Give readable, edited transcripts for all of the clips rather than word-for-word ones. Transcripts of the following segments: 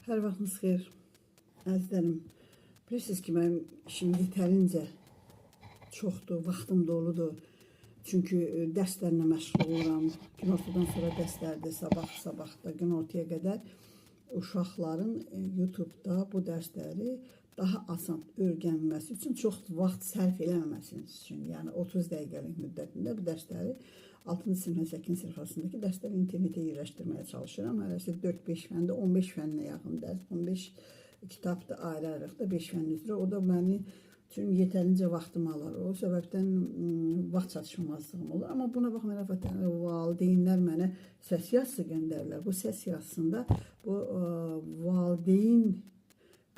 Hər vaxtınız xeyir, əzizlərim. Bilirsiniz ki, mən işim yetərincə çoxdur, vaxtım doludur. Çünki dərslərlə məşğul oluram. Günortadan sonra dərslərdir, sabah da günortaya qədər uşaqların YouTube-da bu dərsləri daha asan öyrənməsi üçün çox vaxt sərf eləməməsi üçün, yəni 30 dəqiqəlik müddətində bu dərsləri 6-cı siniflə 8-ci sinif arasındakı dərsləri internetə yerləşdirməyə çalışıram. Hərəsi 4-5 fəndə, 15 fəndən yaxın dərs, 15 kitabda ayrı-ayrılıqda 5 fənn üzrə. O da məni üçün yetərincə vaxtım alır. O səbəbdən vaxt çatışmazlığım olur. Amma buna baxmayaraq valideynlər mənə səs yazısı göndərirlər. Bu səs yazısında bu valideyn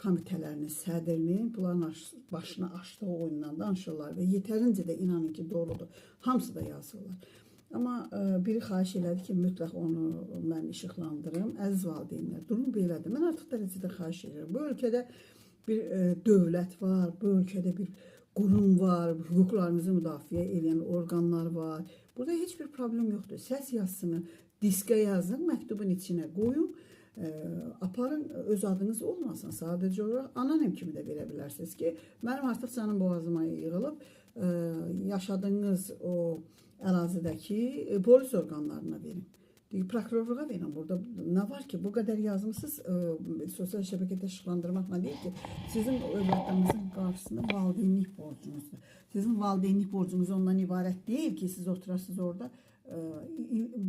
komitələrinin sədrinin bunların başına açdığı oyundan danışırlar və yetərincə də inanın ki, doğrudur. Hamısı da yazırlar. Amma biri xahiş elədi ki, mütləq onu mən işıqlandırım. Əziz valideynlər, durum belədir. Mən artıq dərəcədə xahiş edirəm. Bu ölkədə bir dövlət var, bu ölkədə bir qurum var, hüquqlarınızı müdafiə edən orqanlar var. Burada heç bir problem yoxdur. Səs yazısını diskə yazın, məktubun içinə qoyun. Aparın, öz adınız olmasın, sadəcə olaraq anonim kimi də verə bilərsiniz ki, mənim artıq canım boğazıma yığılıb, yaşadığınız o ərazidəki polis orqanlarına verin. Prokurorluğa verin. Burada nə var ki, bu qədər yazmışsınız, sosial şəbəkədə işıqlandırmaqla deyil ki, sizin övladlarınızın qarşısında valideynlik borcunuzdur. Sizin valideynlik borcunuz ondan ibarət deyil ki, siz oturasınız orada,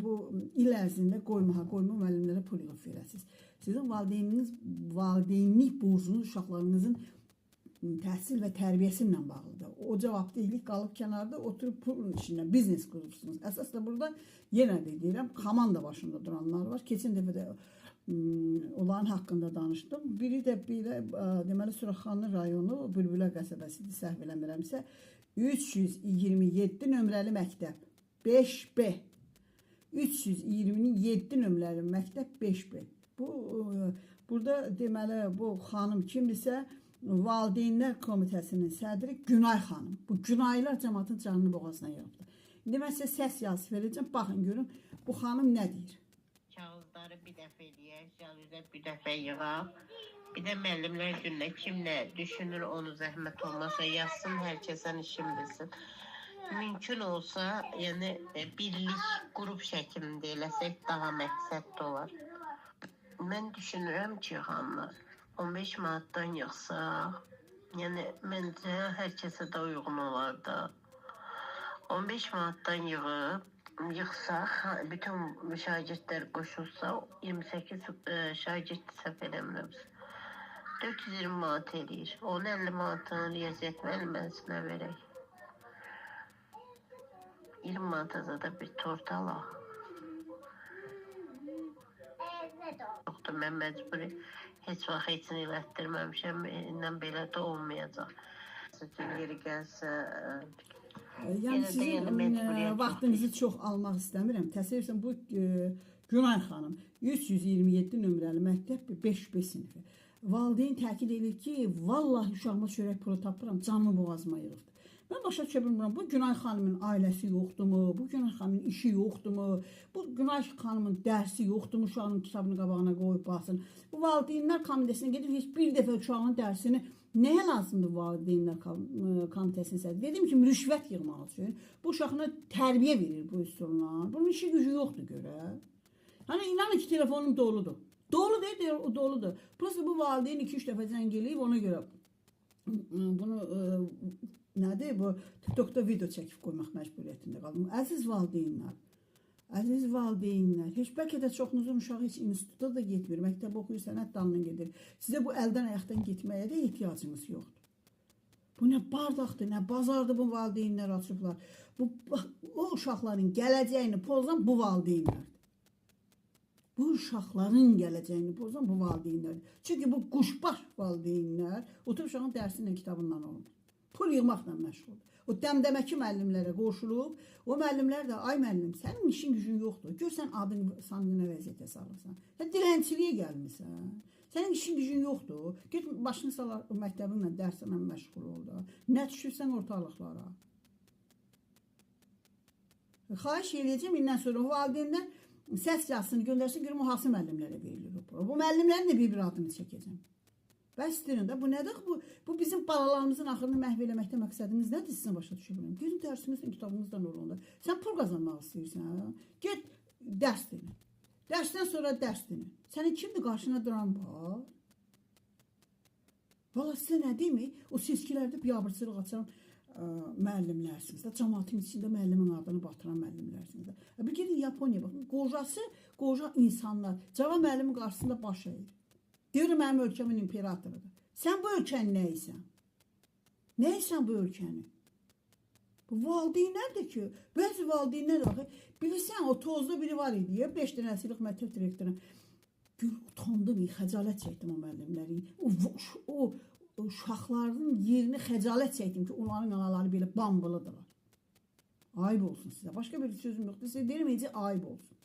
bu il ərzində qoyma müəllimlərə pul yığıb verəsiniz. Sizin valideynlik borcunuz uşaqlarınızın təhsil və tərbiyəsi ilə bağlıdır. O cavabdehlik qalıb kənarda oturub pulun içindən biznes qurursunuz. Əsas da burada yenə də deyirəm, komanda başında duranlar var. Keçən dəfə də onların haqqında danışdım. Biri də belə, deməli, Suraxanlı rayonu Bülbülə qəsəbəsidir, səhv eləmirəmsə, 327 nömrəli məktəb. 5B. 327 nömrəli məktəb 5B. Burada deməli bu xanım kimdirsə, Valideynlər Komitəsinin sədri Günay xanım. Bu Günaylar cəmaatın canını boğazına yığıbdır. İndi mən sizə səs yazısı verəcəm. Baxın görün bu xanım nə deyir. Kağızları bir dəfə eləyək, cəlüzə bir dəfə yığaq. Bir də müəllimlər gününə kim nə düşünür onu zəhmət olmasa yazsın, hər kəsən işin bilsin. Mümkün olsa, yəni birlik, qrup şəklində eləsək daha məqsədli olar. Mən düşünürəm ki, xanımlar, 15 manatdan yığsaq, yəni məncə hər kəsə də uyğun olar da. 15 manatdan yığsaq, bütün şagirdlər qoşulsa, 28 şagird səhv eləmirəmsə, 420 manat eləyir. Onu 50 manatın riyaziyyət müəlliməsinə verək. 20 manata da bir tort alaq. Yoxdur, mən məcburi heç vaxt heç nə elətdirməmişəm, ilə belə də olmayacaq. Sizin yeri gəlsə... Yəni sizin vaxtınızı çox almaq istəmirəm. Təsəvvürsən, bu Günay xanım 327 nömrəli məktəb 5B sinifi. Valideyn təkid edir ki, vallahi uşağıma çörək pulu tapıram, canımı boğazıma yığıbdır. Mən başa düşə bilmirəm, bu Günay xanımın ailəsi yoxdurmu, bu Günay xanımın işi yoxdurmu, bu Günay xanımın dərsi yoxdurmu, uşağının kitabını qabağına qoyub baxsın. Bu valideynlər komitəsinə gedib heç bir dəfə uşağının dərsini nəyə lazımdır valideynlər komitəsinin sədri? Dedim ki, rüşvət yığmaq üçün bu uşağına tərbiyə verir bu üsuluna. Bunun işi gücü yoxdur görə. Hani inanın ki, telefonum doludur. Dolu deyil, doludur. Prosta bu valideyn 2-3 dəfə zəng eləyib, ona görə bunu nədir? Bu TikTokda video çəkib qoymaq məcburiyyətində qaldım. Əziz valideynlər, heç bəlkə də çoxunuzun uşağı heç instituta da getmir, məktəb oxuyur, sənət dalına gedir. Sizə bu əldən ayaqdan getməyə də ehtiyacınız yoxdur. Bu nə bardaqdır, nə bazardır bu valideynlər açıblar. O uşaqların gələcəyini pozan bu valideynlərdir. Bu uşaqların gələcəyini pozan bu valideynlərdir. Çünki bu quşbaş valideynlər oturub uşağın dərsi ilə kitabından olmur. Pul yığmaqla məşğuldur. O dəmdəməki müəllimlərə qoşulub, o müəllimlər də, ay müəllim, sənin işin gücün yoxdur. Gör, sən adını sanqına vəziyyətə salırsan. Sən dilənçiliyə gəlmirsən. Sənin işin gücün yoxdur. Get, başını salar, məktəbinlə, dərsinlə məşğul ol da. Nə düşürsən ortalıqlara? Xahiş edəcəm, indən sonra valideynlər səs yazısını göndərsin, görüm o hansı müəllimlərə verilir. Bu müəllimlərin də bir adını çəkəcəm. Bəs deyirəm də, bu nədir? Bu bizim balalarımızın axırını məhv eləməkdə məqsədiniz nədir? Sizə başa düşə bilmirəm. Gedin dərsimizdən, kitabımızdan oranda. Sən pul qazanmaq istəyirsən, hə? Get dərs dinlə. Dərsdən sonra dərs dinlə. Sənin kimdir qarşına duran var? Valla sizə nə deyim? O seçkilərdə biabırçılıq açan müəllimlərsiniz də, cəmaatın içində müəllimin adını batıran müəllimlərsiniz də. Bir gedin Yaponiya baxın, qoca insanlar cavan müəllimin qarşısında baş əyir. Deyir, mənim ölkəmin imperatorudur. Sən bu ölkənin nəyisən? Nəysən bu ölkəni? Bu valideynlərdir ki, bəzi valideynlər də baxır, bilirsən, o tozda biri var idi, 5 dənəsilik məktəb direktoruna. Gör, utandım, xəcalət çəkdim o müəllimləri. O uşaqların yerini xəcalət çəkdim ki, onların anaları belə bambılıdırlar. Ayıb olsun sizə. Başqa bir sözüm yoxdur. Sizə deyirəm, ayıb olsun.